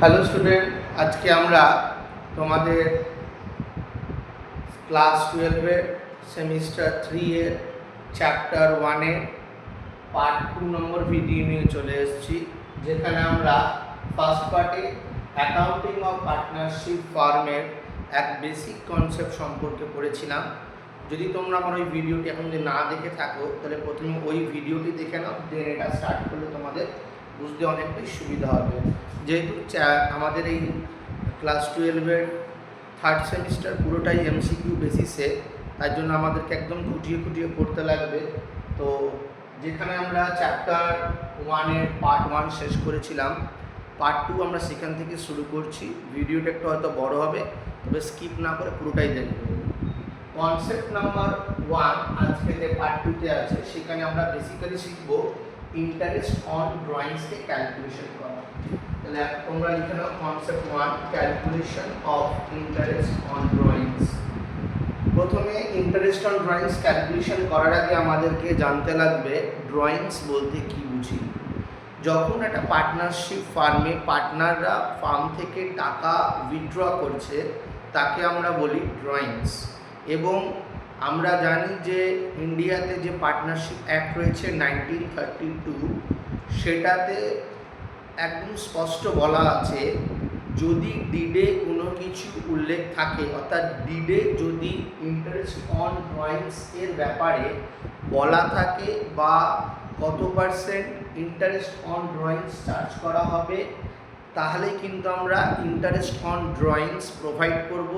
Hello student, আজকে আমরা তোমাদের ক্লাস 12-এর সেমিস্টার 3 এর চ্যাপ্টার 1-এর পার্ট 2 নম্বর ভিডিও নিয়ে চলে এসেছি, যেখানে আমরা ফার্স্ট পার্টে অ্যাকাউন্টিং অফ পার্টনারশিপ ফার্মের এক বেসিক কনসেপ্ট সম্পর্কে পড়েছিলাম। যদি তোমরা আমার ওই ভিডিওটি এখন যদি না দেখে থাকো, তাহলে প্রথমে ওই ভিডিওটি দেখে নাও, দেন এটা স্টার্ট করলে তোমাদের বুঝতে অনেকটাই সুবিধা হবে। যেহেতু আমাদের এই ক্লাস 12-এর থার্ড সেমিস্টার পুরোটাই এমসিকিউ বেসিসে, তার জন্য আমাদেরকে একদম খুঁটিয়ে খুঁটিয়ে পড়তে লাগবে। তো যেখানে আমরা চ্যাপ্টার 1-এর পার্ট 1 শেষ করেছিলাম, পার্ট 2 আমরা সেখান থেকে শুরু করছি। ভিডিওটা একটু হয়তো বড় হবে, তবে স্কিপ না করে পুরোটাই দেখবে। কনসেপ্ট নাম্বার 1 আজকে যে পার্ট 2-তে আছে, সেখানে আমরা বেসিক্যালি শিখব ইন্টারেস্ট অন ড্রয়িংসকে ক্যালকুলেশন করা। তাহলে তোমরা লিখে নাও concept 1 calculation of interest on drawings. প্রথমে ইন্টারেস্ট অন ড্রয়িংস ক্যালকুলেশন করার আগে আমাদেরকে জানতে লাগবে ড্রয়িংস বলতে কি বুঝি। যখন একটা পার্টনারশিপ ফার্মে পার্টনাররা ফার্ম থেকে টাকা উইথড্র করছে, তাকে আমরা বলি ড্রয়িংস। এবং আমরা জানি যে ইন্ডিয়াতে যে পার্টনারশিপ অ্যাক্ট রয়েছে 1932, সেটাতে একদম স্পষ্ট বলা আছে, যদি ডিডে কোনো কিছু উল্লেখ থাকে, অর্থাৎ ডিডে যদি ইন্টারেস্ট অন ড্রয়িংস এর ব্যাপারে বলা থাকে বা কত percent interest on drawings charge করা হবে, তাহলে কিন্তু আমরা ইন্টারেস্ট অন ড্রয়িংস প্রোভাইড করব।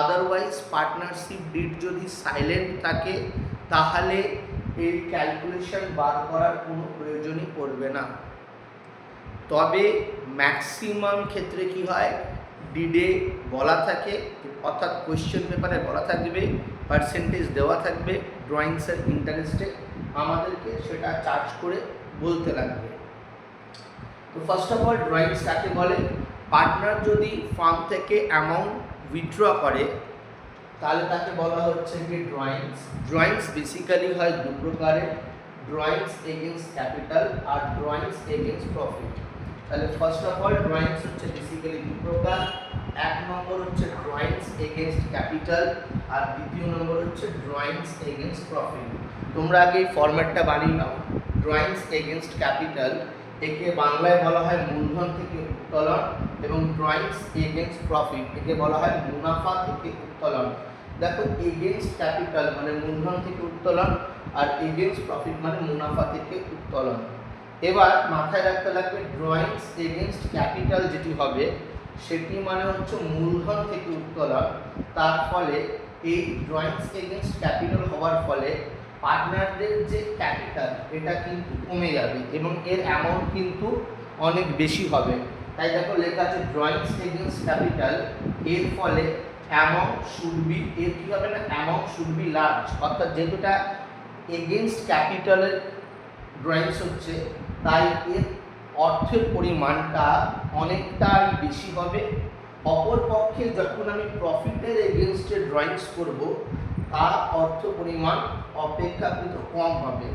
আদারওয়াইজ পার্টনারশিপ ডিড যদি সাইলেন্ট থাকে, তাহলে এই ক্যালকুলেশন বার করার কোনো প্রয়োজনই পড়বে না। তবে ম্যাক্সিমাম ক্ষেত্রে কি হয়, ডিডে বলা থাকে, অর্থাৎ কোয়েশ্চেন পেপারে বলা থাকবে, পার্সেন্টেজ দেওয়া থাকবে ড্রয়িংসের ইন্টারেস্টে, আমাদেরকে সেটা চার্জ করে বলতে লাগবে। তো ফার্স্ট অফ অল ড্রয়িংস কাকে বলে? পার্টনার যদি ফার্ম থেকে অ্যামাউন্ট উইথড্র করে, তাহলে তাকে বলা হচ্ছে কি ড্রয়িংস। ড্রয়িংস বেসিক্যালি হয় দু প্রকারের, ড্রয়িংস এগেনস্ট ক্যাপিটাল আর ড্রয়িংস এগেনস্ট প্রফিট। তাহলে ফার্স্ট অফ অল ড্রয়িংস হচ্ছে বেসিক্যালি দু প্রকার। এক নম্বর হচ্ছে ড্রয়িংস এগেনস্ট ক্যাপিটাল, আর দ্বিতীয় নম্বর হচ্ছে ড্রয়িংস এগেনস্ট প্রফিট। তোমরা আগে এই ফরম্যাটটা বানিয়ে নাও। ড্রয়িংস এগেনস্ট ক্যাপিটাল, একে বাংলায় বলা হয় মূলধন থেকে উত্তোলন, এবং ড্রয়িংস এগেনস্ট প্রফিট, একে বলা হয় মুনাফা থেকে উত্তোলন। দেখো, এগেনস্ট ক্যাপিটাল মানে মূলধন থেকে উত্তোলন, আর এগেনস্ট প্রফিট মানে মুনাফা থেকে উত্তোলন। এবার মাথায় রাখতে লাগবে ড্রয়িংস এগেনস্ট ক্যাপিটাল যেটি হবে, সেটি মানে হচ্ছে মূলধন থেকে উত্তোলন। তার ফলে এই ড্রয়িংস এগেনস্ট ক্যাপিটাল হওয়ার ফলে পার্টনারদের যে ক্যাপিটাল, এটা কিন্তু কমে যাবে এবং এর অ্যামাউন্ট কিন্তু অনেক বেশি হবে। তাই দেখো লেখা আছে ড্রয়িংস এগেনস্ট ক্যাপিটাল, এর ফলে অ্যামাউন্ট শুড বি, এর কী হবে না, অ্যামাউন্ট শুড বি লার্জ। অর্থাৎ যেটা এগেনস্ট ক্যাপিটালের ড্রয়িংস হচ্ছে, তাই এর অর্থের পরিমাণটা অনেকটাই বেশি হবে। অপরপক্ষে যখন আমি প্রফিটের এগেনস্টে ড্রয়িংস করব, তার অর্থ পরিমাণ অপেক্ষাকৃত কম হবে।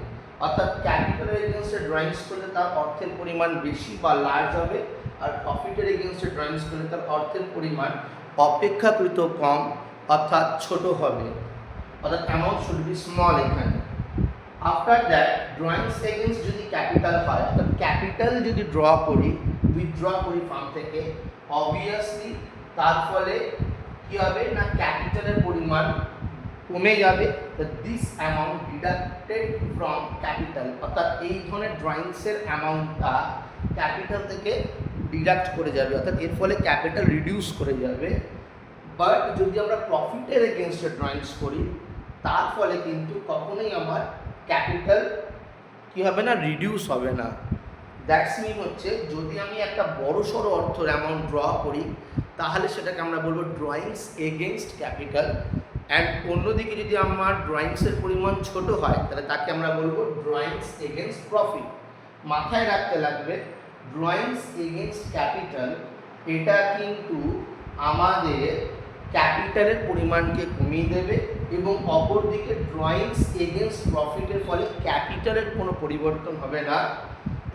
অর্থাৎ ক্যাপিটালের এগেনস্টে ড্রয়িংস করলে তার অর্থের পরিমাণ বেশি বা লার্জ হবে, আর প্রফিটের এগেনস্টে ড্রয়িংস করলে তার অর্থের পরিমাণ অপেক্ষাকৃত কম, অর্থাৎ ছোট হবে। অর্থাৎ অ্যামাউন্ট শুড বি স্মল এখানে। আফটার দ্যাট ড্রয়িংস এগেনস্ট যদি ক্যাপিটাল হয়, অর্থাৎ ক্যাপিটাল যদি উইথড্র করি ফার্ম থেকে, অবভিয়াসলি তার ফলে কী হবে না, ক্যাপিটালের পরিমাণ কমে যাবে। This amount deducted from capital, অর্থাৎ এই ধরনের ড্রয়িংসের অ্যামাউন্টটা ক্যাপিটাল থেকে ডিডাক্ট করে যাবে, অর্থাৎ এর ফলে ক্যাপিটাল রিডিউস করে যাবে। বাট যদি আমরা প্রফিটের এগেনস্টে ড্রয়িংস করি, তার ফলে কিন্তু কখনোই আমার ক্যাপিটাল কী হবে না, রিডিউস হবে না। দ্যাটস মিন হচ্ছে, যদি আমি একটা বড় সড়ো অর্থের অ্যামাউন্ট ড্র করি, তাহলে সেটাকে আমরা বলবো ড্রয়িংস এগেনস্ট ক্যাপিটাল। অ্যান্ড অন্যদিকে যদি আমার ড্রয়িংসের পরিমাণ ছোট হয়, তাহলে তাকে আমরা বলবো ড্রয়িংস এগেনস্ট প্রফিট। মাথায় রাখতে লাগবে ড্রয়িংস এগেনস্ট ক্যাপিটাল, এটা কিন্তু আমাদের ক্যাপিটালের পরিমাণকে কমিয়ে দেবে, এবং অপরদিকে ড্রয়িংস এগেনস্ট প্রফিটের ফলে ক্যাপিটালের কোনো পরিবর্তন হবে না।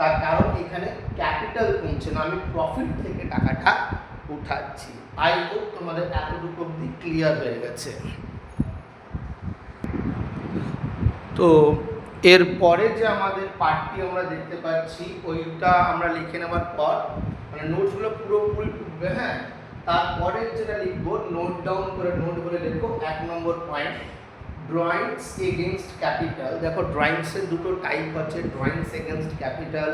তার কারণ এখানে ক্যাপিটাল কমছে না, আমি প্রফিট থেকে টাকাটা উঠাচ্ছি। আই হোপ তোমাদের এতটুকু অবধি ক্লিয়ার হয়ে গেছে। তো এরপরে যে আমাদের পার্টটি আমরা দেখতে পাচ্ছি ওইটা আমরা লিখে নেওয়ার পর মানে নোটসগুলো পুরোপুরি টুকবে, হ্যাঁ, তারপরের যেটা লিখবো নোট ডাউন করে নোট করে লিখবো 1 number point drawings against capital. দেখো ড্রয়িংসের দুটো টাইপ আছে, ড্রয়িংস এগেনস্ট ক্যাপিটাল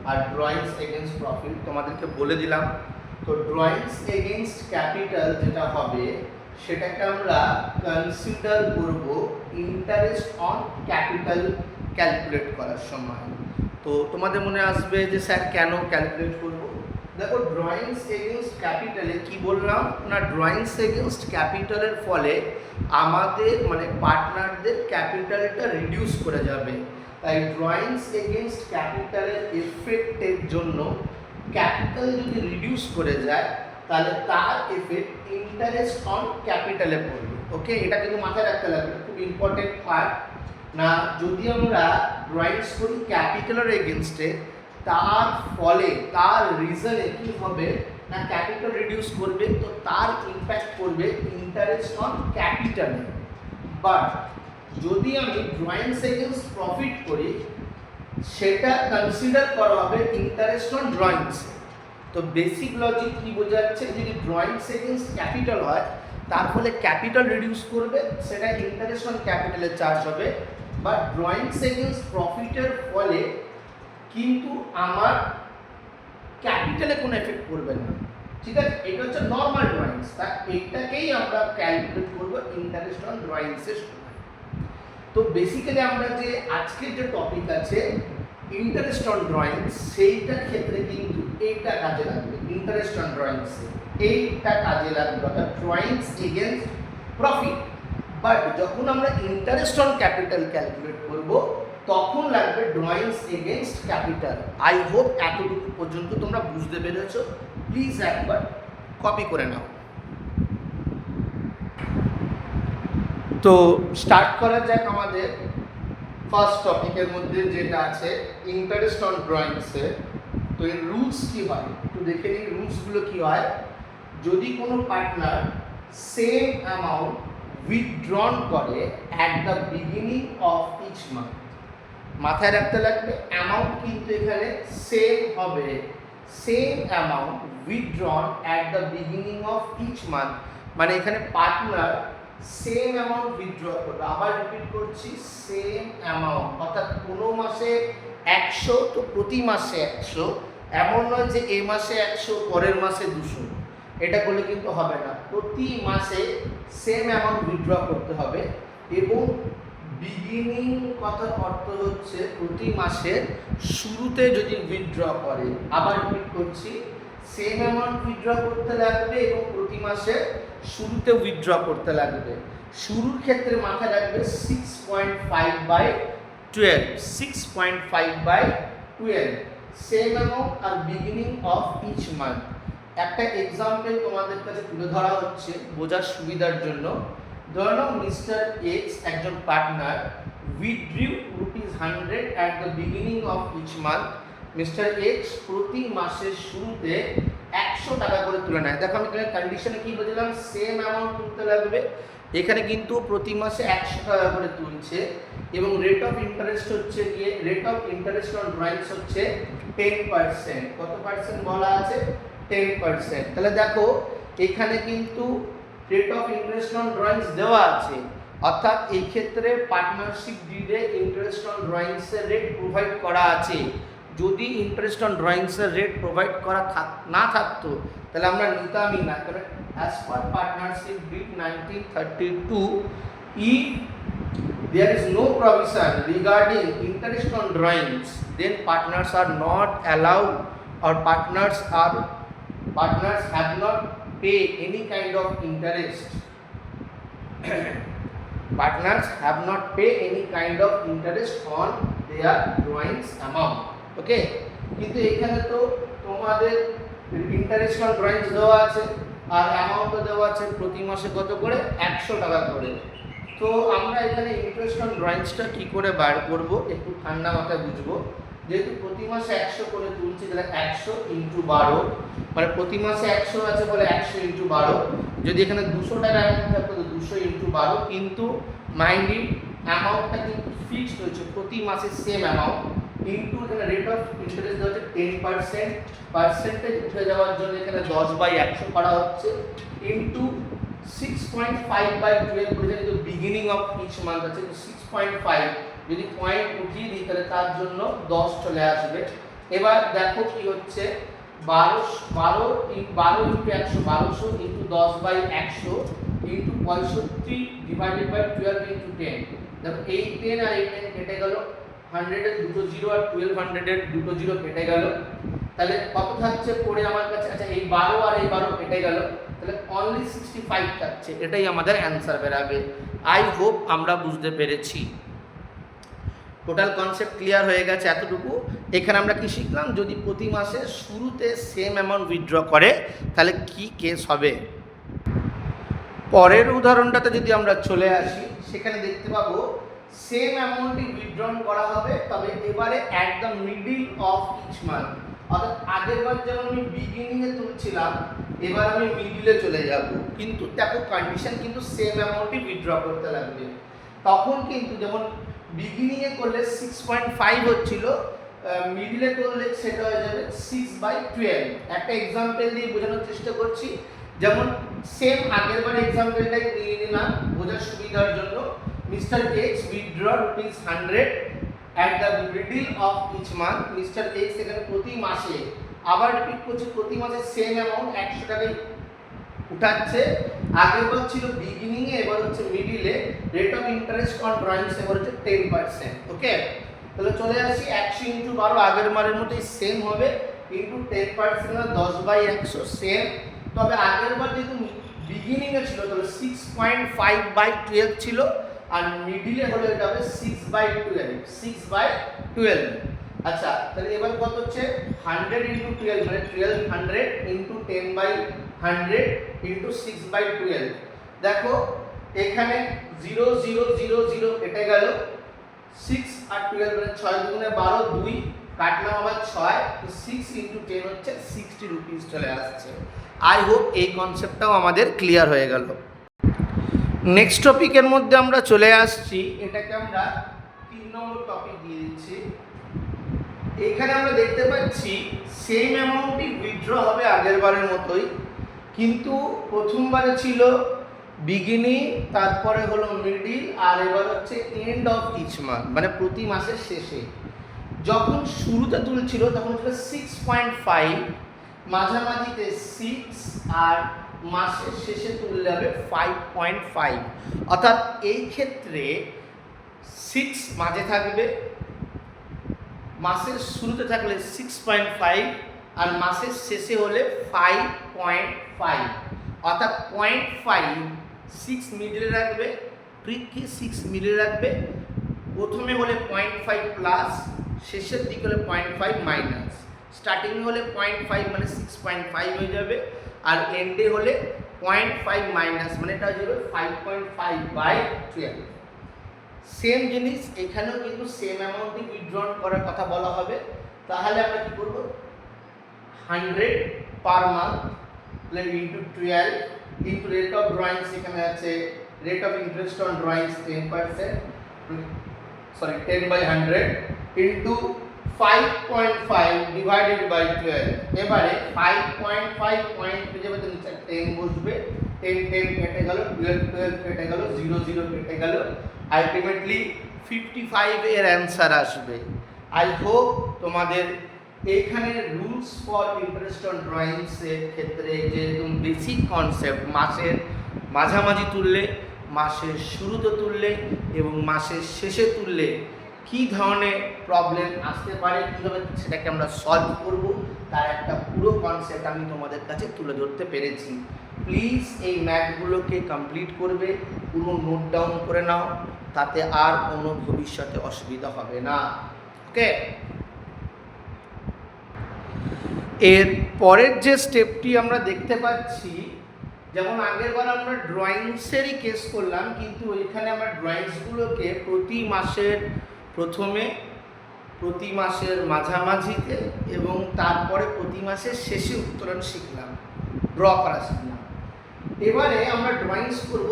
আর ড্রয়িংস এগেনস্ট প্রফিট, তোমাদেরকে বলে দিলাম। তো ড্রয়িংস এগেনস্ট ক্যাপিটাল যেটা হবে সেটাকে আমরা কনসিডার করব ইন্টারেস্ট অন ক্যাপিটাল ক্যালকুলেট করার সময়। তো তোমাদের মনে আসবে যে স্যার কেন ক্যালকুলেট করব? দেখো ড্রয়িংস এগেনস্ট ক্যাপিটালে কি বললাম না, ড্রয়িংস এগেনস্ট ক্যাপিটালের ফলে আমাদের মানে পার্টনারদের ক্যাপিটালটা রিডিউস করে যাবে। তাই ড্রয়িংস এগেনস্ট ক্যাপিটালের এফেক্টের জন্য ক্যাপিটাল যদি রিডিউস করে যায় তাহলে তার এফেক্ট ইন্টারেস্ট অন ক্যাপিটালে পড়বে। ওকে, এটা কিন্তু মাথায় রাখতে লাগবে, খুব ইম্পর্টেন্ট পার্ট না। যদি আমরা ড্রয়িংস করি ক্যাপিটালের এগেনস্টে, তার ফলে তার রিজনে কি হবে না, ক্যাপিটাল রিডিউস করবে, তো তার ইম্প্যাক্ট করবে ইন্টারেস্ট অন ক্যাপিটালে। বাট যদি আমি ড্রয়িংস এগেনস্ট প্রফিট করি সেটা কনসিডার করা হবে ইন্টারেস্ট অন ড্রয়িংস। তো বেসিক লজিক কি বোঝাচ্ছে, যদি ড্রয়িংস এগেনস্ট ক্যাপিটাল হয় তার ফলে ক্যাপিটাল রিডিউস করবে, সেটা ইন্টারেস্ট অন ক্যাপিটালে চার্জ হবে। বা ড্রয়িংস এগেনস্ট প্রফিটের ফলে কিন্তু আমার ক্যাপিটালে কোনো এফেক্ট করবে না, ঠিক আছে? এটা হচ্ছে নর্মাল ড্রয়িংস, তা এইটাকেই আমরা ক্যালকুলেট করবো ইন্টারেস্ট অন ড্রয়িংসের সময়। তো বেসিক্যালি আমরা যে আজকের যে টপিক আছে ইন্টারেস্ট অন ড্রয়িংস, সেইটার ক্ষেত্রে কিন্তু এইটা কাজে লাগবে। ইন্টারেস্ট অন ড্রয়িংসে এইটা কাজে লাগবে, অর্থাৎ ড্রয়িংস এগেনস্ট প্রফিট। বাট যখন আমরা ইন্টারেস্ট অন ক্যাপিটাল ক্যালকুলেট করব তখন লাগবে drawings against capital. I hope এতটুকু পর্যন্ত তোমরা বুঝতে পেরেছো। প্লিজ একবার কপি করে নাও। তো স্টার্ট করা যাক আমাদের ফার্স্ট টপিকের মধ্যে যেটা আছে ইন্টারেস্ট অন ড্রয়িংসে। তো এর রুলস কি হয় একটু দেখে নিই। রুলসগুলো কি হয়, যদি কোনো পার্টনার সেম অ্যামাউন্ট উইথড্রন করে at the beginning of each month, মাথায় রাখতে লাগবে অ্যামাউন্ট কিন্তু এখানে সেম হবে, same amount withdrawn at the beginning of each month, মানে এখানে পার্টনার সেম অ্যামাউন্ট উইথড্র করবে। আবার রিপিট করছি, সেম অ্যামাউন্ট, অর্থাৎ কোনো মাসে 100 তো প্রতি মাসে 100, এমন নয় যে এই মাসে 100 পরের মাসে 200, এটা করলে কিন্তু হবে না। প্রতি মাসে সেম অ্যামাউন্ট উইথড্র করতে হবে। এবং বিগিনিং কথার অর্থ হচ্ছে প্রতি মাসের শুরুতে যদি উইথড্র করে, আবার রিপিট করছি, সেম অ্যামাউন্ট উইথড্র করতে লাগবে এবং প্রতি মাসে শুরুতে উইথড্র করতে লাগবে। শুরুর ক্ষেত্রে মাথায় রাখবে 6.5/12, 6.5/12 সেম অ্যামাউন্ট আর বিগিনিং অফ ইচ মান্থ। একটা এক্সাম্পল তোমাদের কাছে তুলে ধরা হচ্ছে বোঝার সুবিধার জন্য। ধরে নাও মিস্টার এক্স একজন partner withdrew ₹100 at the beginning of each month. Mister x প্রতি মাসের শুরুতে 100 টাকা করে তুলে নেয়। দেখো আমি এখানে কন্ডিশনে কি বলছিলাম, সেম অ্যামাউন্ট তুলতে লাগবে, এখানে কিন্তু প্রতি মাসে 100 টাকা করে তুলছে এবং রেট অফ ইন্টারেস্ট হচ্ছে গিয়ে rate of interest on drawings হচ্ছে 10%। কত পার্সেন্ট বলা আছে? 10%। তাহলে দেখো এখানে কিন্তু rate of interest on drawings দেওয়া আছে, অর্থাৎ এই ক্ষেত্রে পার্টনারশিপ ডিডে ইন্টারেস্ট অন ড্রয়িংসের রেট প্রোভাইড করা আছে। যদি ইন্টারেস্ট অন ড্রয়িংসের রেট প্রোভাইড করা না থাকতো তাহলে আমরা নিতামই না। কারণ as per partnership deed 1932, if there is no provision regarding interest on drawings, then partners are not allowed or partners have not pay any kind of interest. Partners have not pay any kind of interest on their drawings amount. ওকে, কিন্তু এখানে তো তোমাদের interest on drawings দেওয়া আছে আর অ্যামাউন্টও দেওয়া আছে প্রতি মাসে কত করে, 100 টাকা করে। তো আমরা এখানে ইন্টারেস্ট অন ড্রয়িংসটা কী করে বার করব একটু ঠান্ডা মাথায় বুঝবো। যেহেতু প্রতি মাসে 100 করে তুলছি, তাহলে 100 ইন্টু 12, মানে প্রতি মাসে 100 আছে বলে 100 ইন্টু 12। যদি এখানে 200 টাকা অ্যামাউন্ট থাকতো তো 200 ইন্টু 12, কিন্তু মাইন্ড ইট অ্যামাউন্টটা কিন্তু ফিক্সড হয়েছে প্রতি মাসে সেম অ্যামাউন্ট, ইন্টু এখানে রেট অফ ইন্টারেস্ট দেওয়া হচ্ছে 10%, পার্সেন্টেজ উঠে যাওয়ার জন্য এখানে 10/100 করা হচ্ছে, ইন্টু 6.5/12 করে, যেহেতু বিগিনিং অফ ইচ মান্থ আছে, 6.5 যদি পয়েন্ট উঠিয়ে দিই তাহলে তার জন্য 10 চলে আসবে। এবার দেখো কি হচ্ছে, 12 into 100, 1200 into 10/100 into 65 divided by 12 into 10। দেখো এই 10 আর এই 10 কেটে গেল, 100 এর দুটো জিরো আর 1200 এর দুটো জিরো কেটে গেল, তাহলে কত থাকছে পড়ে আমার কাছে? আচ্ছা, এই 12 আর এই 12 কেটে গেল, তাহলে অনলি 65 থাকছে। এটাই আমাদের অ্যান্সার বেরাবে। আই হোপ আমরা বুঝতে পেরেছি। টোটাল কনসেপ্ট ক্লিয়ার হয়ে গেছে এতটুকু। এখানে আমরা কি শিখলাম, যদি প্রতি মাসে শুরুতে সেম অ্যামাউন্ট উইথড্র করে তাহলে কি কেস হবে। পরের উদাহরণটাতে যদি আমরা চলে আসি, সেখানে দেখতে পাবো সেম অ্যামাউন্টই উইথড্রন করা হবে, তবে এবারে at the middle of each month. অর্থাৎ আগেরবার যেমন আমি বিগিনিংয়ে তুলছিলাম, এবার আমি মিডিলে চলে যাব, কিন্তু দেখো কন্ডিশন কিন্তু সেম অ্যামাউন্টই উইথড্র করতে লাগবে। তখন কিন্তু যেমন বিগিনিংয়ে করলে 6.5 হচ্ছিল, মিডিলে করলে সেটা হয়ে যাবে 6/12। একটা এক্সাম্পল দিয়ে বোঝানোর চেষ্টা করছি, যেমন সেম আগেরবার এক্সাম্পলটাই নিয়ে নিলাম বোঝার সুবিধার জন্য। Mister x withdraw ₹100 at the middle of each month. Mister x এখানে প্রতি মাসে, আবার রিপিট করছি, প্রতি মাসে সেম অ্যামাউন্ট 100 টাকাই উঠাচ্ছে। আগেরবার ছিল বিগিনিংয়ে, এবার হচ্ছে মিডিলে। Rate of interest on drawings এবার হচ্ছে 10%। ওকে, তাহলে চলে আসি 100 ইন্টু 12 আগের বারের মতোই সেম হবে, ইন্টু 10% 10/100 সেম। তবে আগের বার যেহেতু বিগিনিংয়ে ছিল তাহলে 6.5/12 ছিল, আর মিডিলে হলে এটা হবে 6/12। আচ্ছা, তাহলে এবার কত হচ্ছে, 100 ইন্টু 12 মানে 1200 ইন্টু 10/100 ইন্টু 6/12। দেখো এখানে 0 0 0 0 কেটে গেল, 6 আর 12 মানে 6 দুগুণে 12, 2 কাটলাম আবার 6, তো 6 ইন্টু 10 হচ্ছে 60 রুপিস চলে আসছে। আই হোপ এই কনসেপ্টটাও আমাদের ক্লিয়ার হয়ে গেল। নেক্সট টপিকের মধ্যে আমরা চলে আসছি, এটাকে আমরা 3 নম্বর টপিক দিয়ে দিচ্ছি। এখানে আমরা দেখতে পাচ্ছি সেম অ্যামাউন্টই উইথড্র হবে আগের বারের মতোই, কিন্তু প্রথমবারে ছিল বিগিনিং, তারপরে হলো মিডিল, আর এবার হচ্ছে এন্ড অফ ইচ মান্থ, মানে প্রতি মাসের শেষে। যখন শুরুতে তুলছিল তখন ছিল 6.5, মাঝামাঝিতে 6, আর মাসের শেষে তুললে হবে 5.5। অর্থাৎ এই ক্ষেত্রে 6 মাঝে থাকবে, মাসের শুরুতে থাকলে 6.5, আর মাসের শেষে হলে 5.5। অর্থাৎ 0.5 6 মিডলে রাখবে, কি 6 মিডলে রাখবে। প্রথমে হলে 0.5 প্লাস, শেষের দিকে হলে 0.5 মাইনাস। স্টার্টিং হলে 0.5 মানে 6.5 হয়ে যাবে, আর এন্ডে হলে 0.5 মাইনাস মানে এটা হয়ে যাবে 5.5/12। সেম জিনিস এখানেও কিন্তু সেম অ্যামাউন্টই উইথড্রন করার কথা বলা হবে। তাহলে আমরা কি করব, 100 per month into 12 into rate of drawings, এখানে আছে rate of interest on drawings 10%, sorry 10/100 into 5.5 divided by 12। এবারে 5.5 পয়েন্ট পেয়ে যাবে, তো নিচে 10 বসবে, 10 10 কেটে গেল, 12 12 কেটে গেল, 0 0 কেটে গেল, আলটিমেটলি 55 এর অ্যান্সার আসবে। আই হোপ তোমাদের এইখানে rules for interest on drawings এর ক্ষেত্রে যে বেসিক কনসেপ্ট, মাসের মাঝামাঝি তুললে, মাসের শুরুতে তুললে এবং মাসের শেষে তুললে কী ধরনের প্রবলেম আসতে পারে, কীভাবে সেটাকে আমরা সলভ করব, তার একটা পুরো কনসেপ্ট আমি তোমাদের কাছে তুলে ধরতে পেরেছি। প্লিজ এই ম্যাথগুলোকে কমপ্লিট করবে, পুরো নোট ডাউন করে নাও, তাতে আর কোনো ভবিষ্যতে অসুবিধা হবে না। ওকে, এর পরের যে স্টেপটি আমরা দেখতে পাচ্ছি, যেমন আগেরবার আমরা ড্রয়িংসেরই কেস করলাম, কিন্তু এখানে আমরা ড্রয়িংসগুলোকে প্রতি মাসের প্রথমে প্রতি মাসের মাঝামাঝিতে এবং তারপরে প্রতি মাসের শেষে উত্তোলন শিখলাম, ড্র করা শিখলাম। এবারে আমরা ড্রয়িংস করব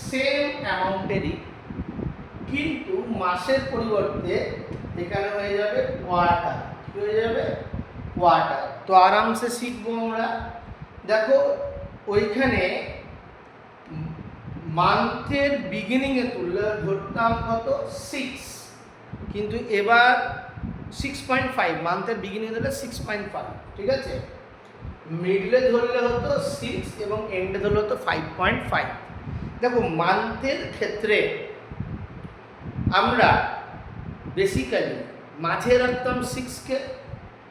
সেম অ্যামাউন্টেরই, কিন্তু মাসের পরিবর্তে এখানে হয়ে যাবে কোয়ার্টার। কি হয়ে যাবে? কোয়ার্টার। তো আরামসে শিখবো আমরা। দেখো ওইখানে মান্থের বিগিনিংয়ে তুললে ধরতাম কত 6, কিন্তু এবার 6.5, মান্থের বিগিনিং ধরলে 6.5, ঠিক আছে। মিডলে ধরলে হতো 6 এবং এন্ডে ধরলে হতো 5.5। দেখো মান্থের ক্ষেত্রে আমরা বেসিক্যালি মাঝে রাখতাম 6কে,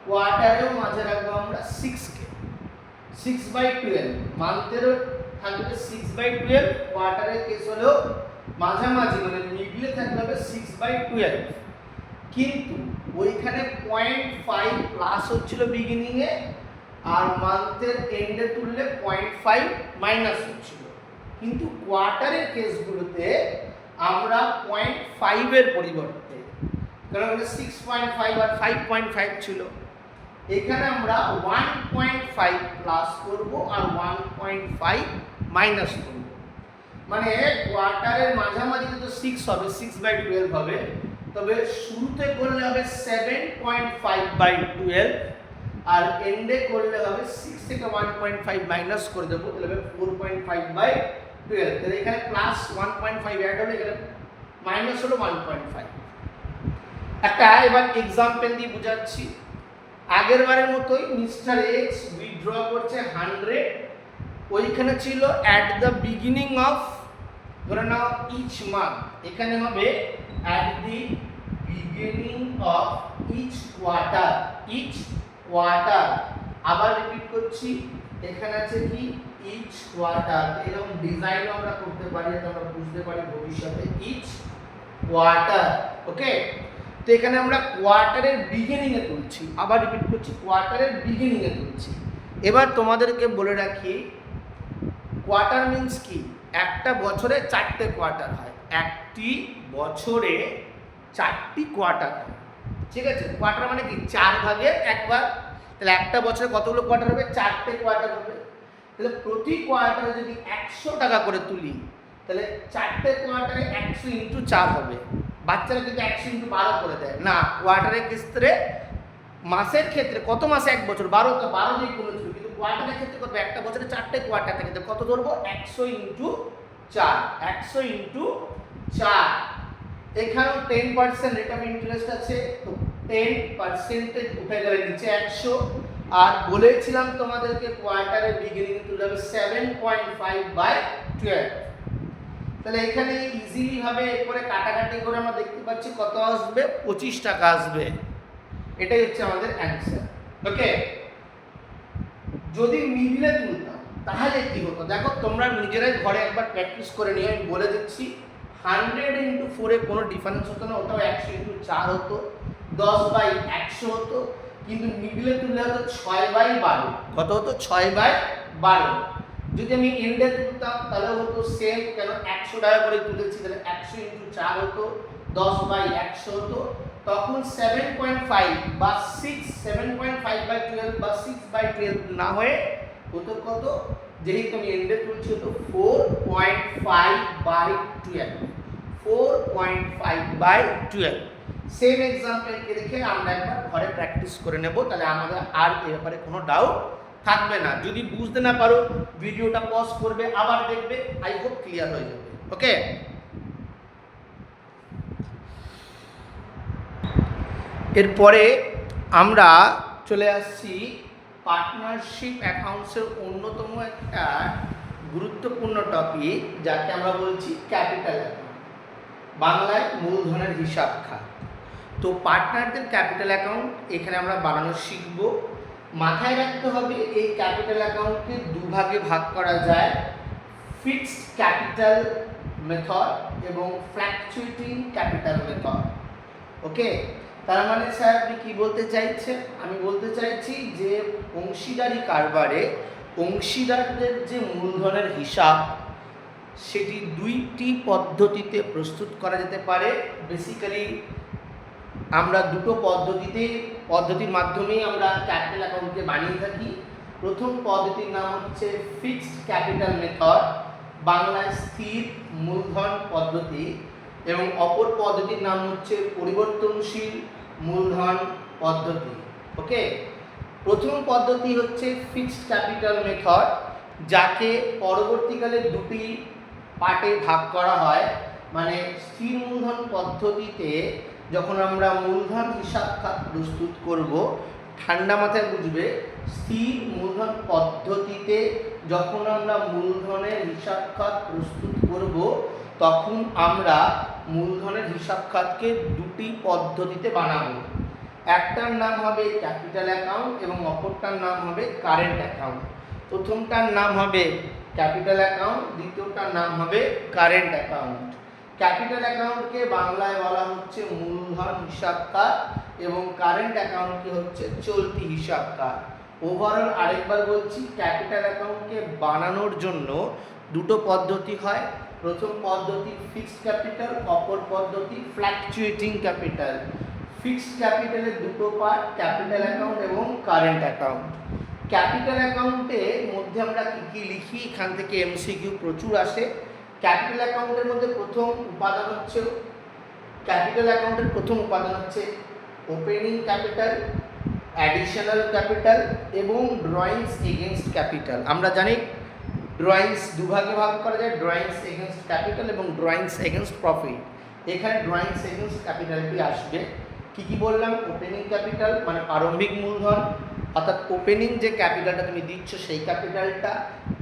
কোয়ার্টারেও মাঝে রাখবো আমরা 6কে। 6/12 মান্থেরও থাকবে 6/12, কোয়ার্টারের কেস হলেও মাঝামাঝি মানে মিডলে থাকতে হবে 6/12। কিন্তু ওইখানে 0.5 প্লাস হচ্ছিল বিগিনিংয়ে, আর মান্থের এন্ডে তুললে 0.5 মাইনাস হচ্ছিল। কিন্তু কোয়ার্টারের কেসগুলোতে আমরা 0.5 এর পরিবর্তে, কারণ ওটা 6.5 আর 5.5 ছিল, এখানে আমরা 1.5 প্লাস করব আর 1.5 মাইনাস করব। মানে কোয়ার্টারের মাঝামাঝিতে তো 6 হবে, 6/12 হবে, তবে শুরুতে করলে হবে 7.5/12 আর এন্ডে করলে হবে 6 থেকে 1.5 মাইনাস করে দেবো, তাহলে হবে 4.5/12। তাহলে এখানে প্লাস 1.5 অ্যাড হলো, এখানে মাইনাস হলো 1.5। একটা এবার এক্সাম্পল দিয়ে বোঝাচ্ছি। আগের বারের মতোই মিস্টার এক্স উইথড্র করছে 100, ওইখানে ছিল অ্যাট দ্য বিগিনিং অফ, ধরে নাও ইচ মান্থ, এখানে হবে at the beginning of each quarter. Each quarter, আবার রিপিট করছি, এখানে আছে কি ইচ কোয়ার্টার। এরকম ডিজাইনও আমরা করতে পারি যাতে আমরা বুঝতে পারি ভবিষ্যতে ইচ কোয়ার্টার। ওকে, তো এখানে আমরা কোয়ার্টারের বিগিনিংয়ে তুলছি, আবার রিপিট করছি, কোয়ার্টারের বিগিনিংয়ে তুলছি। এবার তোমাদেরকে বলে রাখি কোয়ার্টার মিন্স কি, একটা বছরে 4টে কোয়ার্টার হয়, একটি বছরে 4টি কোয়ার্টার হয়, ঠিক আছে। কোয়ার্টার মানে কি 4 ভাগের 1 ভাগ, তাহলে একটা বছরে কতগুলো কোয়ার্টার হবে? 4টে কোয়ার্টার হবে। তাহলে প্রতি কোয়ার্টারে যদি 100 টাকা করে তুলি, তাহলে 4টে কোয়ার্টারে 100 ইন্টু 4 হবে। বাচ্চারা কিন্তু 100 ইন্টু 12 করে দেয় না, কোয়ার্টারের ক্ষেত্রে মাসের ক্ষেত্রে কত মাসে 1 বছর 12, তো 12 দিয়ে কোনো ছিল, কিন্তু কোয়ার্টারের ক্ষেত্রে কত? একটা বছরে 4টে কোয়ার্টার থাকে, কত ধরবো? 100 ইন্টু 4, 100 ইন্টু 4। এখানেও 10% রেট অফ ইন্টারেস্ট আছে, তো 10% উঠে গেলে নিচে 100। আর বলেছিলাম তোমাদেরকে কোয়ার্টারের বিগিনিং তুলে হবে 7.5/12। তাহলে এখানে ইজিলি ভাবে এরপরে কাটাকাটি করে আমরা দেখতে পাচ্ছি কত আসবে, 25 টাকা আসবে। এটাই হচ্ছে আমাদের অ্যান্সার। ওকে, যদি মিডলে তুলতাম তাহলে কি হতো? দেখো তোমরা নিজেরাই ঘরে একবার প্র্যাকটিস করে নিয়ে আমি বলে দিচ্ছি। 100 ইন্টু 4-এ কোনো ডিফারেন্স হতো না, ওটাও 100 ইন্টু 4 হতো, 10/100 হতো। কিন্তু মিডলে তুললে হতো 6/12। কত হতো? 6/12। যদি আমি এন্ডে তুলতাম তাহলে হতো সেম, কেন 100 টাকা করে তুলেছি, তাহলে 100 ইন্টু 4 হতো, 10/100 হতো। তখন 7.5 বা 6, 7.5/12 বা 6/12 না হয়ে হতো কত? যেহেতু আমি এন্ডে তুলছি হতো 4.5/12। 4.5/12। সেম এক্সাম্পলকে দেখে আমরা একবার ঘরে প্র্যাকটিস করে নেব, তাহলে আমাদের আর এ ব্যাপারে কোনো ডাউট থাকবে না। যদি বুঝতে না পারো ভিডিওটা পজ করবে, আবার দেখবে, আই হোপ ক্লিয়ার হয়ে যাবে। ওকে, এরপরে আমরা চলে আসছি পার্টনারশিপ অ্যাকাউন্টসের অন্যতম একটা গুরুত্বপূর্ণ টপিক, যাকে আমরা বলছি ক্যাপিটাল অ্যাকাউন্ট, বাংলায় মূলধনের হিসাব খাত। তো পার্টনারদের ক্যাপিটাল অ্যাকাউন্ট এখানে আমরা বানানো শিখব। মাথায় রাখতে হবে এই ক্যাপিটাল অ্যাকাউন্টকে দুভাগে ভাগ করা যায়, ফিক্সড ক্যাপিটাল মেথড এবং ফ্ল্যাকচুয়েটিং ক্যাপিটাল মেথড। ওকে, তার মানে স্যার আপনি কী বলতে চাইছেন? আমি বলতে চাইছি যে অংশীদারি কারবারে অংশীদারদের যে মূলধনের হিসাব, সেটি 2টি পদ্ধতিতে প্রস্তুত করা যেতে পারে। বেসিক্যালি আমরা দুটো পদ্ধতির মাধ্যমেই আমরা ক্যাপিটাল অ্যাকাউন্টকে বানিয়ে থাকি। প্রথম পদ্ধতির নাম হচ্ছে ফিক্সড ক্যাপিটাল মেথড, বাংলায় স্থির মূলধন পদ্ধতি, এবং অপর পদ্ধতির নাম হচ্ছে পরিবর্তনশীল মূলধন পদ্ধতি। ওকে, প্রথম পদ্ধতি হচ্ছে ফিক্সড ক্যাপিটাল মেথড, যাকে পরবর্তীকালে দুটি পার্টে ভাগ করা হয়। মানে স্থির মূলধন পদ্ধতিতে যখন আমরা মূলধন হিসাব খাত প্রস্তুত করব, ঠান্ডা মাথায় বুঝবে, স্থির মূলধন পদ্ধতিতে যখন আমরা মূলধনের হিসাব খাত প্রস্তুত করব, তখন আমরা মূলধনের হিসাব খাতকে দুটি পদ্ধতিতে বানাবো। একটার নাম হবে ক্যাপিটাল অ্যাকাউন্ট এবং অপরটার নাম হবে কারেন্ট অ্যাকাউন্ট। প্রথমটার নাম হবে ক্যাপিটাল অ্যাকাউন্ট, দ্বিতীয়টার নাম হবে কারেন্ট অ্যাকাউন্ট। ক্যাপিটাল অ্যাকাউন্টকে বাংলায় বলা হচ্ছে মূলধন হিসাব খাত এবং কারেন্ট অ্যাকাউন্টকে হচ্ছে চলতি হিসাব খাত। ওভারঅল আরেকবার বলছি, ক্যাপিটাল অ্যাকাউন্টকে বানানোর জন্য দুটো পদ্ধতি হয়। প্রথম পদ্ধতি ফিক্সড ক্যাপিটাল, অপর পদ্ধতি ফ্ল্যাকচুয়েটিং ক্যাপিটাল। ফিক্সড ক্যাপিটালের দুটো পার্ট, ক্যাপিটাল অ্যাকাউন্ট এবং কারেন্ট অ্যাকাউন্ট। ক্যাপিটাল অ্যাকাউন্টের মধ্যে আমরা কী কী লিখি, এখান থেকে এমসিকিউ প্রচুর আসে। ক্যাপিটাল অ্যাকাউন্টের মধ্যে প্রথম উপাদান হচ্ছে ওপেনিং ক্যাপিটাল, অ্যাডিশনাল ক্যাপিটাল এবং ড্রয়িংস এগেনস্ট ক্যাপিটাল। আমরা জানি ড্রয়িংস দুভাগে ভাগ করা যায়, ড্রয়িংস এগেনস্ট ক্যাপিটাল এবং ড্রয়িংস এগেনস্ট প্রফিট। এখানে ড্রয়িংস এগেনস্ট ক্যাপিটালটি আসবে। কি বললাম? ওপেনিং ক্যাপিটাল মানে প্রারম্ভিক মূলধন, অর্থাৎ ওপেনিং যে ক্যাপিটালটা তুমি দিচ্ছ সেই ক্যাপিটালটা,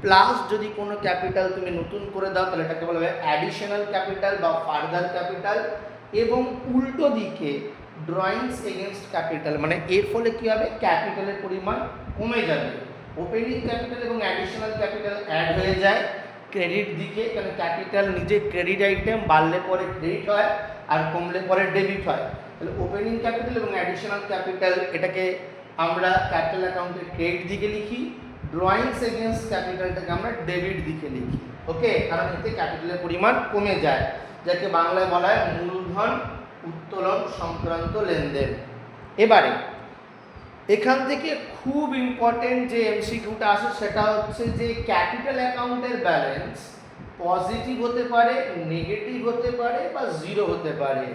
প্লাস যদি কোনো ক্যাপিটাল তুমি নতুন করে দাও তাহলে এটাকে বলা হবে অ্যাডিশনাল ক্যাপিটাল বা ফার্দার ক্যাপিটাল। এবং উল্টো দিকে ড্রয়িংস এগেনস্ট ক্যাপিটাল, মানে এর ফলে কী হবে, ক্যাপিটালের পরিমাণ কমে যাবে। ওপেনিং ক্যাপিটাল এবং অ্যাডিশনাল ক্যাপিটাল অ্যাড হয়ে যায় ক্রেডিট দিকে, কারণ ক্যাপিটাল নিজে ক্রেডিট আইটেম, বাড়লে পরে ক্রেডিট হয় আর কমলে পরে ডেবিট হয়। তাহলে ওপেনিং ক্যাপিটাল এবং অ্যাডিশনাল ক্যাপিটাল এটাকে আমরা ক্যাপিটাল অ্যাকাউন্টের ক্রেডিট দিকে লিখি, ড্রয়িংস এগেনস্ট ক্যাপিটালটাকে আমরা ডেবিট দিকে লিখি। ওকে, কারণ এতে ক্যাপিটালের পরিমাণ কমে যায়, যাকে বাংলায় বলা হয় মূলধন উত্তোলন সংক্রান্ত লেনদেন। এবারে এখান থেকে খুব ইম্পর্টেন্ট যে এমসিকিউটা আসে সেটা হচ্ছে যে ক্যাপিটাল অ্যাকাউন্টের ব্যালেন্স পজিটিভ হতে পারে, নেগেটিভ হতে পারে বা জিরো হতে পারে।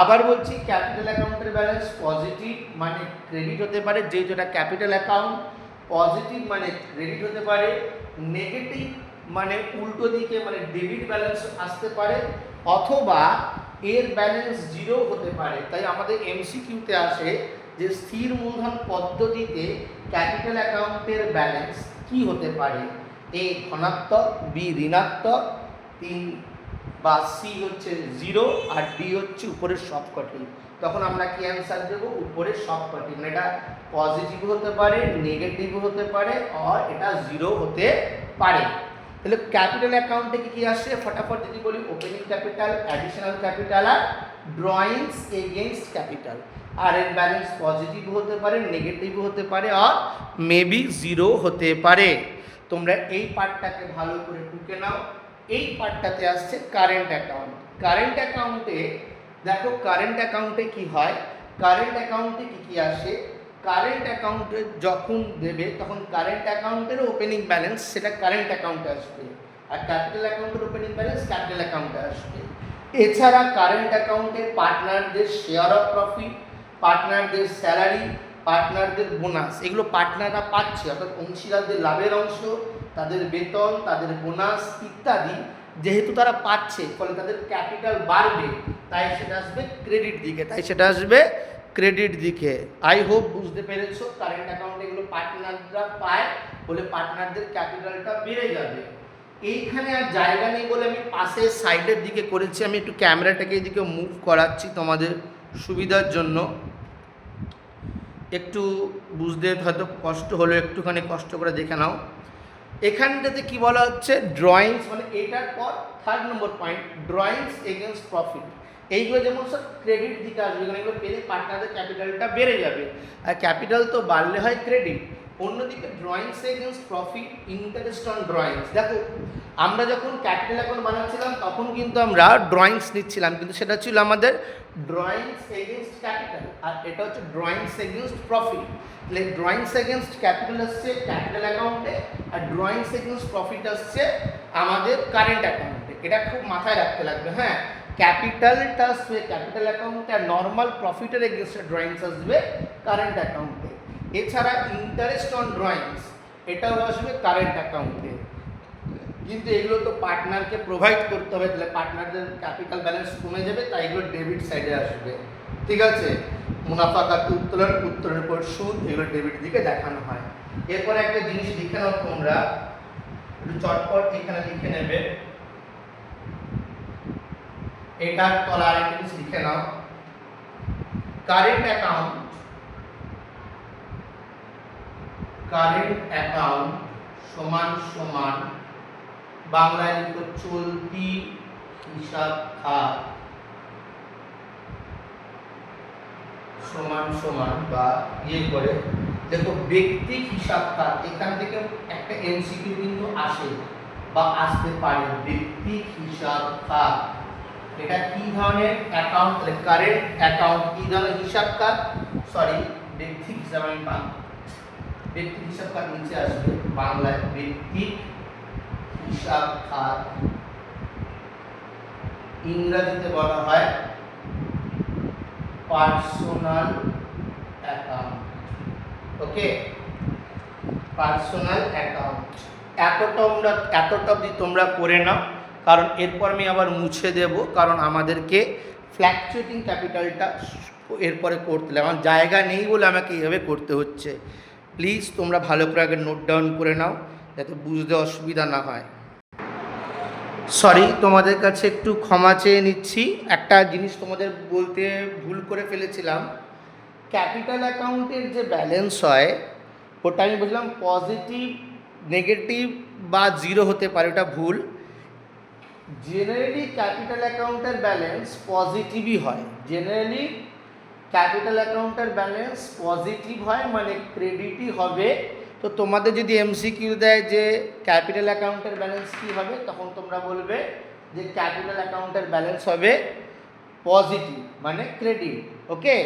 আবার বলছি, ক্যাপিটাল অ্যাকাউন্টের ব্যালেন্স পজিটিভ মানে ক্রেডিট হতে পারে, যেহেতু এটা ক্যাপিটাল অ্যাকাউন্ট। পজিটিভ মানে ক্রেডিট হতে পারে, নেগেটিভ মানে উল্টো দিকে মানে ডেবিট ব্যালেন্স আসতে পারে, অথবা এর ব্যালেন্স জিরো হতে পারে। তাই আমাদের এমসিকিউতে আসে যে স্থির মূলধন পদ্ধতিতে ক্যাপিটাল অ্যাকাউন্টের ব্যালেন্স কি হতে পারে, এ ধনাত্মক, বি ঋণাত্মক, 3 বা সি হচ্ছে জিরো আর ডি হচ্ছে উপরের সবকটি। তখন আমরা কি অ্যান্সার দেবো? উপরের সবকটি। মানে এটা পজিটিভ হতে পারে, নেগেটিভ হতে পারে, আর এটা জিরো হতে পারে। তাহলে ক্যাপিটাল অ্যাকাউন্টে কি আসে ফটাফট যদি বলি, ওপেনিং ক্যাপিটাল, অ্যাডিশনাল ক্যাপিটাল আর ড্রয়িংস এগেনস্ট ক্যাপিটাল। আর এর ব্যালেন্স পজিটিভ হতে পারে, নেগেটিভ হতে পারে, আর মেবি জিরো হতে পারে। তোমরা এই পার্টটাকে ভালো করে টুকে নাও। এই পার্টটাতে আসছে কারেন্ট অ্যাকাউন্ট। কারেন্ট অ্যাকাউন্টে দেখো, কারেন্ট অ্যাকাউন্টে কি হয়, কারেন্ট অ্যাকাউন্টে কি আসে, কারেন্ট অ্যাকাউন্টে যখন দেবে তখন কারেন্ট অ্যাকাউন্টের ওপেনিং ব্যালেন্স সেটা কারেন্ট অ্যাকাউন্টে আসবে, আর ক্যাপিটাল অ্যাকাউন্টের ওপেনিং ব্যালেন্স ক্যাপিটাল অ্যাকাউন্টে আসবে। এছাড়া কারেন্ট অ্যাকাউন্টে পার্টনারদের শেয়ার অফ প্রফিট, পার্টনারদের স্যালারি, পার্টনারদের বোনাস, এগুলো পার্টনাররা পাচ্ছে, অর্থাৎ অংশীদারদের লাভের অংশ, তাদের বেতন, তাদের বোনাস ইত্যাদি যেহেতু তারা পাচ্ছে, ফলে তাদের ক্যাপিটাল বাড়বে, তাই সেটা আসবে ক্রেডিট দিকে। আই হোপ বুঝতে পেরেছো। কারেন্ট অ্যাকাউন্টে এগুলো পার্টনাররা পায় বলে পার্টনারদের ক্যাপিটালটা বেড়ে যাবে। এইখানে আর জায়গা নেই বলে আমি পাশে সাইডের দিকে করেছি। আমি একটু ক্যামেরাটাকে এদিকে মুভ করাচ্ছি তোমাদের সুবিধার জন্য। একটু বুঝতে হয়তো কষ্ট হলো, একটুখানি কষ্ট করে দেখে নাও। এখানটাতে কি বলা হচ্ছে, ড্রয়িংস, মানে এটার পর 3rd নম্বর পয়েন্ট, ড্রয়িংস এগেনস্ট প্রফিট। এইগুলো যেমন সব ক্রেডিট দিকে আসবে, এগুলো পেলে পার্টনারদের ক্যাপিটালটা বেড়ে যাবে, আর ক্যাপিটাল তো বাড়লে হয় ক্রেডিট। অন্যদিকে drawings against profit, interest on drawings. দেখো আমরা যখন ক্যাপিটাল অ্যাকাউন্ট বানাচ্ছিলাম তখন কিন্তু আমরা ড্রয়িংস নিচ্ছিলাম, কিন্তু সেটা ছিল আমাদের ড্রয়িংস এগেনস্ট ক্যাপিটাল, আর এটা হচ্ছে ড্রয়িংস এগেনস্ট প্রফিট। তাহলে ড্রয়িংস এগেনস্ট ক্যাপিটাল আসছে ক্যাপিটাল অ্যাকাউন্টে, আর ড্রয়িংস এগেনস্ট প্রফিট আসছে আমাদের কারেন্ট অ্যাকাউন্টে। এটা খুব মাথায় রাখতে লাগবে। হ্যাঁ, ক্যাপিটালটা আসবে ক্যাপিটাল অ্যাকাউন্টে, আর নর্মাল প্রফিটের এগেনস্টে ড্রয়িংস আসবে কারেন্ট অ্যাকাউন্টে। এছাড়া ইন্টারেস্ট অন ড্রয়িংস এটাও আসবে কারেন্ট অ্যাকাউন্টে। কিন্তু এগুলো তো পার্টনারকে প্রোভাইড করতে হবে, তাহলে পার্টনারদের ক্যাপিটাল ব্যালেন্স কমে যাবে, তাই এগুলো ডেবিট সাইডে আসবে। ঠিক আছে, মুনাফা খাতে উত্তোলন, উত্তোলনের পর সুদ, এগুলো ডেবিট দিকে দেখানো হয়। এরপরে একটা জিনিস লিখে নাও তোমরা, একটু চটপট এখানে লিখে নেবে, এটার তলা আরেকটা জিনিস লিখে নাও, কারেন্ট অ্যাকাউন্ট, কারেন্ট অ্যাকাউন্ট সমান সমান বাংলায় লিখো চলতি হিসাব খাত সমান সমান, বা করে দেখো ব্যক্তি হিসাব খাত। এখান থেকে একটা এমসিকিউ কিন্তু আসে বা আসতে পারে। ব্যক্তি হিসাব খাত এটা কি ধরনের অ্যাকাউন্ট? কারেন্ট অ্যাকাউন্ট কি ধরনের হিসাব খাত? সরি, ব্যক্তি হিসাব, আমি ব্যক্তি হিসাব খাত নিচে আসবে, বাংলায় ব্যক্তি হিসাব খাত, ইংরেজিতে বলা হয় পার্সোনাল অ্যাকাউন্ট। ওকে, পার্সোনাল অ্যাকাউন্ট। এতটা অবধি তোমরা করে নাও, কারণ এরপর আমি আবার মুছে দেব, কারণ আমাদেরকে ফ্ল্যাকচুয়েটিং ক্যাপিটালটা এরপরে করতে হবে। আমার জায়গা নেই বলে আমাকে এইভাবে করতে হচ্ছে। প্লিজ তোমরা ভালো করে আগে নোট ডাউন করে নাও, যাতে বুঝতে অসুবিধা না হয়। সরি, তোমাদের কাছে একটু ক্ষমা চেয়ে নিচ্ছি, একটা জিনিস তোমাদের বলতে ভুল করে ফেলেছিলাম। ক্যাপিটাল অ্যাকাউন্টের যে ব্যালেন্স হয় ওটা আমি বললাম পজিটিভ, নেগেটিভ বা জিরো হতে পারে, ওটা ভুল। জেনারেলি ক্যাপিটাল অ্যাকাউন্টের ব্যালেন্স পজিটিভই হয়। জেনারেলি ক্যাপিটাল অ্যাকাউন্টের ব্যালেন্স পজিটিভ হয়, মানে ক্রেডিটই হবে। তো তোমাদের যদি এমসিকিউ দেয় যে ক্যাপিটাল অ্যাকাউন্টের ব্যালেন্স কী হবে, তখন তোমরা বলবে যে ক্যাপিটাল অ্যাকাউন্টের ব্যালেন্স হবে পজিটিভ, মানে ক্রেডিট। ওকে,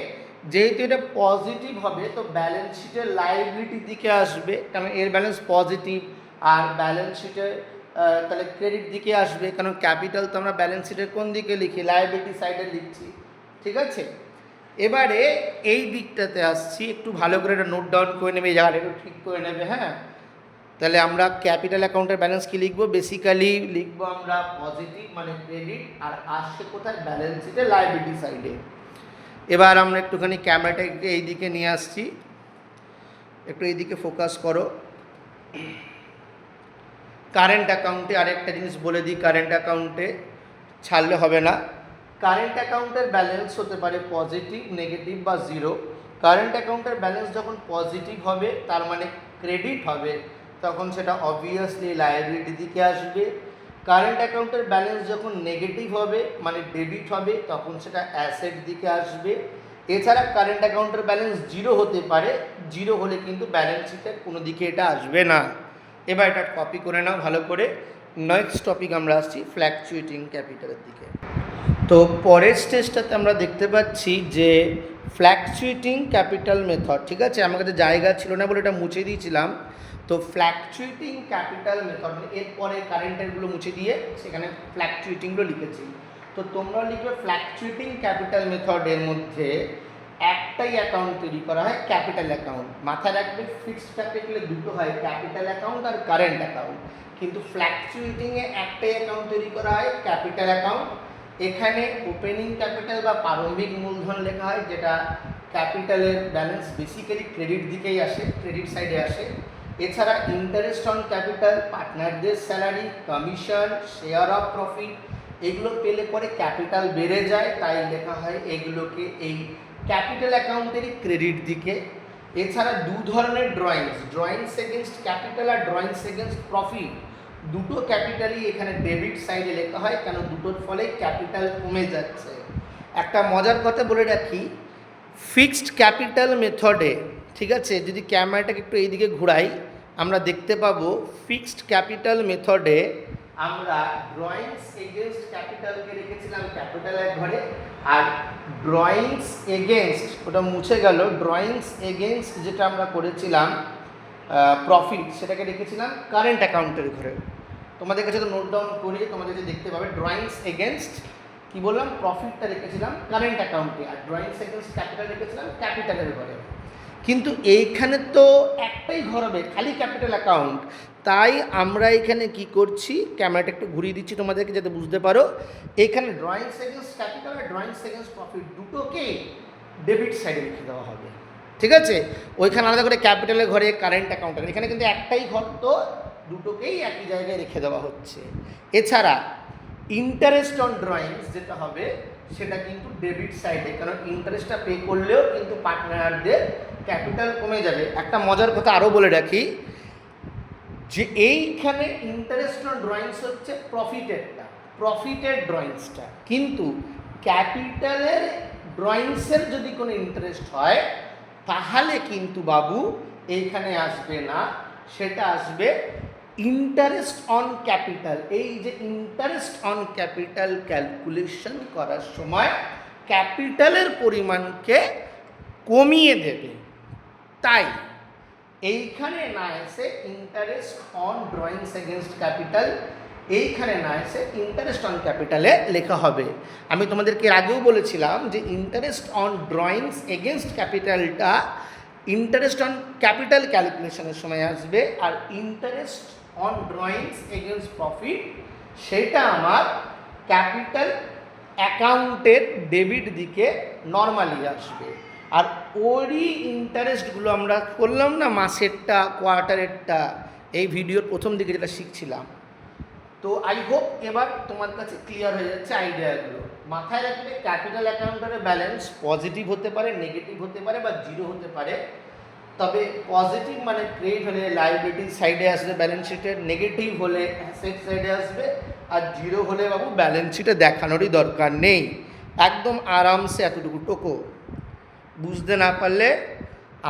যেহেতু এটা পজিটিভ হবে তো ব্যালেন্স শিটের লাইবিলিটির দিকে আসবে, কারণ এর ব্যালেন্স পজিটিভ, আর ব্যালেন্স শিটের তাহলে ক্রেডিট দিকে আসবে, কারণ ক্যাপিটাল তো আমরা ব্যালেন্স শিটের কোন দিকে লিখি? লাইবিলিটি সাইডে লিখছি। ঠিক আছে, এবারে এই দিকটাতে আসছি, একটু ভালো করে এটা নোট ডাউন করে নেবে, এই জায়গাটা একটু ঠিক করে নেবে। হ্যাঁ, তাহলে আমরা ক্যাপিটাল অ্যাকাউন্টের ব্যালেন্স কি লিখবো? বেসিক্যালি লিখবো আমরা পজিটিভ, মানে ক্রেডিট, আর আসছে কোথায়? ব্যালেন্স শিটে লাইবিলিটি সাইডে। এবার আমরা একটুখানি ক্যামেরাটা একটু এই দিকে নিয়ে আসছি, একটু এই দিকে ফোকাস করো। কারেন্ট অ্যাকাউন্টে আরেকটা জিনিস বলে দিই, কারেন্ট অ্যাকাউন্টে ছাড়লে হবে না। কারেন্ট অ্যাকাউন্টের ব্যালেন্স হতে পারে পজিটিভ, নেগেটিভ বা জিরো। কারেন্ট অ্যাকাউন্টের ব্যালেন্স যখন পজিটিভ হবে, তার মানে ক্রেডিট হবে, তখন সেটা অবভিয়াসলি লায়াবিলিটি দিকে আসবে। কারেন্ট অ্যাকাউন্টের ব্যালেন্স যখন নেগেটিভ হবে, মানে ডেবিট হবে, তখন সেটা অ্যাসেট দিকে আসবে। এছাড়া কারেন্ট অ্যাকাউন্টের ব্যালেন্স জিরো হতে পারে, জিরো হলে কিন্তু ব্যালেন্স শিটের কোনো দিকে এটা আসবে না। এবার এটা কপি করে নাও ভালো করে। নেক্সট টপিক আমরা আসছি ফ্ল্যাকচুয়েটিং ক্যাপিটালের দিকে। তো পরের স্টেজটাতে আমরা দেখতে পাচ্ছি যে ফ্ল্যাকচুয়েটিং ক্যাপিটাল মেথড। ঠিক আছে, আমার কাছে জায়গা ছিল না বলে এটা মুছে দিয়েছিলাম। তো ফ্ল্যাকচুয়েটিং ক্যাপিটাল মেথড, এরপরে কারেন্টেরগুলো মুছে দিয়ে সেখানে ফ্ল্যাকচুয়েটিংগুলো লিখেছি। তো তোমরা লিখবে ফ্ল্যাকচুয়েটিং ক্যাপিটাল মেথডের মধ্যে একটাই অ্যাকাউন্ট তৈরি করা হয়, ক্যাপিটাল অ্যাকাউন্ট। মাথায় রাখবে ফিক্সড ক্যাপিটালে দুটো হয়, ক্যাপিটাল অ্যাকাউন্ট আর কারেন্ট অ্যাকাউন্ট, কিন্তু ফ্ল্যাকচুয়েটিংয়ে একটাই অ্যাকাউন্ট তৈরি করা হয়, ক্যাপিটাল অ্যাকাউন্ট। এখানে ওপেনিং ক্যাপিটাল বা প্রারম্ভিক মূলধন লেখা হয়, যেটা ক্যাপিটালের ব্যালেন্স বেসিক্যালি ক্রেডিট দিকেই আসে, ক্রেডিট সাইডে আসে। এছাড়া ইন্টারেস্ট অন ক্যাপিটাল, পার্টনারদের salary, commission, share of profit, এগুলো পেলে পরে ক্যাপিটাল বেড়ে যায়, তাই লেখা হয় এগুলোকে এই ক্যাপিটাল অ্যাকাউন্টেরই ক্রেডিট দিকে। এছাড়া দু ধরনের ড্রয়িংস এগেনস্ট ক্যাপিটাল আর ড্রয়িংস এগেনস্ট প্রফিট, দুটো ক্যাপিটালই এখানে ডেবিট সাইডে লেখা হয়, কেন দুটোর ফলে ক্যাপিটাল কমে যাচ্ছে। একটা মজার কথা বলে রাখি, ফিক্সড ক্যাপিটাল মেথডে, ঠিক আছে, যদি ক্যামেরাটাকে একটু এইদিকে ঘুরাই আমরা দেখতে পাবো ফিক্সড ক্যাপিটাল মেথডে আমরা ড্রয়িংস এগেনস্ট ক্যাপিটালকে রেখেছিলাম ক্যাপিটালের ঘরে, আর ড্রয়িংস এগেনস্ট ওটা মুছে গেল, ড্রয়িংস এগেনস্ট যেটা আমরা করেছিলাম প্রফিট সেটাকে রেখেছিলাম কারেন্ট অ্যাকাউন্টের ঘরে। তোমাদের কাছে তো নোট ডাউন করে তোমাদের কাছে দেখতে পাবে ড্রয়িংস এগেনস্ট কী বললাম প্রফিটটা রেখেছিলাম কারেন্ট অ্যাকাউন্টে, আর ড্রয়িংস এগেনস্ট ক্যাপিটাল রেখেছিলাম ক্যাপিটালের ঘরে। কিন্তু এইখানে তো একটাই ঘর হবে, খালি ক্যাপিটাল অ্যাকাউন্ট, তাই আমরা এখানে কি করছি, ক্যামেরাটা একটু ঘুরিয়ে দিচ্ছি তোমাদেরকে যাতে বুঝতে পারো। এখানে ড্রয়িংস এগেনস্ট ক্যাপিটাল আর ড্রয়িংস এগেনস্ট প্রফিট দুটোকেই ডেবিট সাইডে রেখে দেওয়া হবে। ঠিক আছে, ওইখানে আলাদা করে ক্যাপিটালের ঘরে কারেন্ট অ্যাকাউন্টের, এখানে কিন্তু একটাই ঘর, তো দুটোকেই একই জায়গায় রেখে দেওয়া হচ্ছে। এছাড়া ইন্টারেস্ট অন ড্রয়িংস যেটা হবে সেটা কিন্তু ডেবিট সাইডে, কারণ ইন্টারেস্টটা পে করলেও কিন্তু পার্টনারদের ক্যাপিটাল কমে যাবে। একটা মজার কথা আরও বলে রাখি যে এইখানে ইন্টারেস্ট অন ড্রয়িংস হচ্ছে প্রফিটের ড্রয়িংসটা, কিন্তু ক্যাপিটালের ড্রয়িংসের যদি কোনো ইন্টারেস্ট হয় তাহলে কিন্তু বাবু এইখানে আসবে না, সেটা আসবে ইন্টারেস্ট অন ক্যাপিটাল। এই যে ইন্টারেস্ট অন ক্যাপিটাল ক্যালকুলেশন করার সময় ক্যাপিটালের পরিমাণকে কমিয়ে দেবে, তাই এইখানে না এসে interest on drawings against capital, এইখানে না এসে ইন্টারেস্ট অন ক্যাপিটালে লেখা হবে। আমি তোমাদেরকে আগেও বলেছিলাম যে ইন্টারেস্ট অন ড্রয়িংস এগেনস্ট ক্যাপিটালটা ইন্টারেস্ট অন ক্যাপিটাল ক্যালকুলেশনের সময় আসবে, আর interest on drawings against profit সেটা আমার ক্যাপিটাল অ্যাকাউন্টের ডেবিট দিকে নর্মালি আসবে। আর ওরই ইন্টারেস্টগুলো আমরা করলাম না মাসেরটা কোয়ার্টারেরটা, এই ভিডিওর প্রথম দিকে যেটা শিখছিলাম। তো আই হোপ এবার তোমার কাছে ক্লিয়ার হয়ে যাচ্ছে আইডিয়াগুলো। মাথায় রাখবে ক্যাপিটাল অ্যাকাউন্টের ব্যালেন্স পজিটিভ হতে পারে, নেগেটিভ হতে পারে বা জিরো হতে পারে। তবে পজিটিভ মানে ক্রেডিট হলে লাইবিলিটি সাইডে আসবে ব্যালেন্স শিটের, নেগেটিভ হলে অ্যাসেট সাইডে আসবে, আর জিরো হলে বাবু ব্যালেন্স শিটে দেখানোরই দরকার নেই, একদম আরামসে এতটুকু টোকো। বুঝতে না পারলে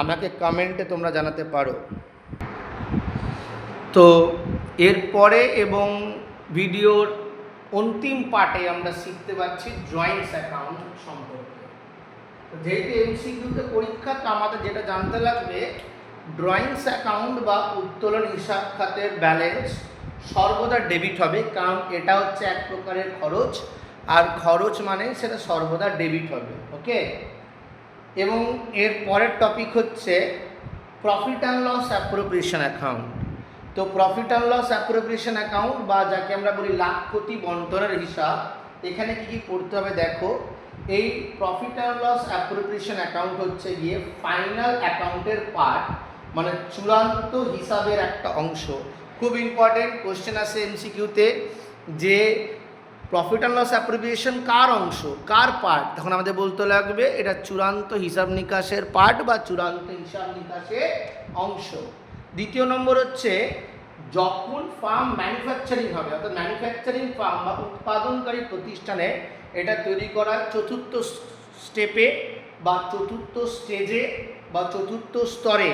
আমাকে কমেন্টে তোমরা জানাতে পারো। তো এরপরে এবং ভিডিওর অন্তিম পার্টে আমরা শিখতে পারছি ড্রয়িংস অ্যাকাউন্ট সম্পর্কে। যেহেতু এমসিকিউতে পরীক্ষা, তো আমাদের যেটা জানতে লাগবে ড্রয়িংস অ্যাকাউন্ট বা উত্তোলন হিসাব খাতের ব্যালেন্স সর্বদা ডেবিট হবে, কারণ এটা হচ্ছে এক প্রকারের খরচ, আর খরচ মানে সেটা সর্বদা ডেবিট হবে। ওকে, এবং এর পরের টপিক হচ্ছে profit and loss appropriation account. তো profit and loss appropriation account বা যাকে আমরা বলি লাভ ক্ষতি বন্টনের হিসাব, এখানে কী কী করতে হবে দেখো। এই profit and loss appropriation account হচ্ছে গিয়ে ফাইনাল অ্যাকাউন্টের পার্ট, মানে চূড়ান্ত হিসাবের একটা অংশ। খুব ইম্পর্টেন্ট কোশ্চেন আসে এমসিকিউতে যে প্রফিট অ্যান্ড লস অ্যাপ্রোপ্রিয়েশন কার অংশ, কার পার্ট, তখন আমাদের বলতে লাগবে এটা চূড়ান্ত হিসাব নিকাশের পার্ট বা চূড়ান্ত হিসাব নিকাশের অংশ। দ্বিতীয় নম্বর হচ্ছে যখন ফার্ম ম্যানুফ্যাকচারিং হবে, অর্থাৎ ম্যানুফ্যাকচারিং ফার্ম বা উৎপাদনকারী প্রতিষ্ঠানে এটা তৈরি করার চতুর্থ স্টেপে বা চতুর্থ স্টেজে বা চতুর্থ স্তরে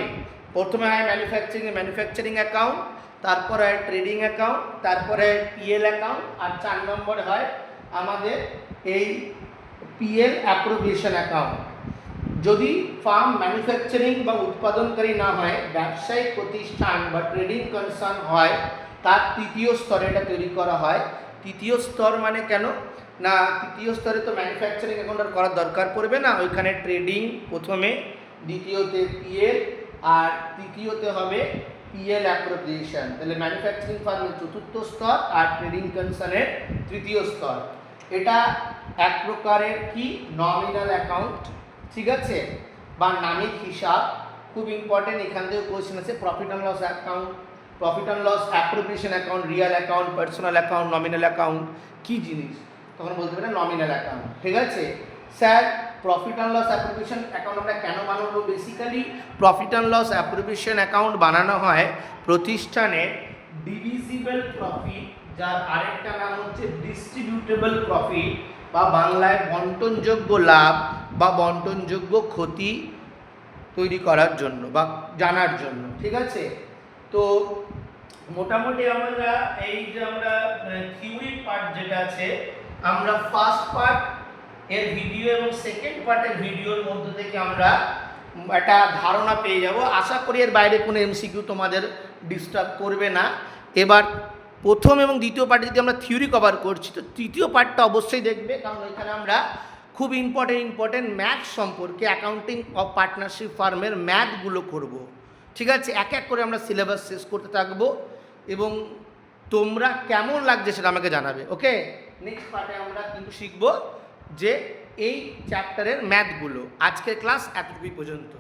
প্রথমে হয় ম্যানুফ্যাকচারিং অ্যাকাউন্ট, তারপরে হয় ট্রেডিং অ্যাকাউন্ট, তারপরে পিএল অ্যাকাউন্ট, আর 4 নম্বরে হয় আমাদের এই পিএল অ্যাপ্রোপ্রিয়েশন অ্যাকাউন্ট। যদি ফার্ম ম্যানুফ্যাকচারিং বা উৎপাদনকারী না হয়, ব্যবসায়িক প্রতিষ্ঠান বা ট্রেডিং কনসার্ন হয়, তার তৃতীয় স্তরে এটা তৈরি করা হয়। তৃতীয় স্তর মানে কেন না, তৃতীয় স্তরে তো ম্যানুফ্যাকচারিং অ্যাকাউন্ট আর করার দরকার পড়বে না, ওইখানে ট্রেডিং প্রথমে, দ্বিতীয়তে পিএল, আর তৃতীয়তে হবে পিএল অ্যাপ্রোপ্রিয়েশন। তাহলে ম্যানুফ্যাকচারিং ফার্মের চতুর্থ স্তর আর ট্রেডিং কনসার্নের তৃতীয় স্তর। এটা এক প্রকারের কি নমিনাল অ্যাকাউন্ট, ঠিক আছে, বা নামিক হিসাব। খুব ইম্পর্টেন্ট, এখান থেকে কোয়েশ্চেন আছে profit and loss account, profit and loss appropriation account, real account, personal account, nominal account কী জিনিস, তখন বলতে পারে নমিনাল অ্যাকাউন্ট। ঠিক আছে sir, profit and loss appropriation account আমরা কেন বানাবো? Basically profit and loss appropriation account বানানো হয় প্রতিষ্ঠানের ডিভিজিবল প্রফিট, যার আরেকটা নাম হচ্ছে ডিস্ট্রিবিউটেবল প্রফিট, বা বাংলায় বন্টনযোগ্য লাভ বা বন্টনযোগ্য ক্ষতি তৈরি করার জন্য বা জানার জন্য, ঠিক আছে? তো মোটামুটি আমরা এই যে আমরা থিওরি পার্ট যেটা আছে, আমরা ফার্স্ট পার্ট এর ভিডিও এবং সেকেন্ড পার্টের ভিডিওর মধ্যে থেকে আমরা একটা ধারণা পেয়ে যাব। আশা করি এর বাইরে কোনো এমসিকিউ তোমাদের ডিস্টার্ব করবে না। এবার প্রথম এবং দ্বিতীয় পার্টে যদি আমরা থিওরি কভার করছি, তো তৃতীয় পার্টটা অবশ্যই দেখবে, কারণ এখানে আমরা খুব ইম্পর্টেন্ট ম্যাথ সম্পর্কে, অ্যাকাউন্টিং অফ পার্টনারশিপ ফার্মের ম্যাথগুলো করব, ঠিক আছে? এক এক করে আমরা সিলেবাস শেষ করতে থাকবো এবং তোমরা কেমন লাগছে সেটা আমাকে জানাবে। ওকে, নেক্সট পার্টে আমরা কিন্তু শিখবো যে এই চ্যাপ্টারের ম্যাথগুলো। আজকের ক্লাস এতটুকুই পর্যন্ত।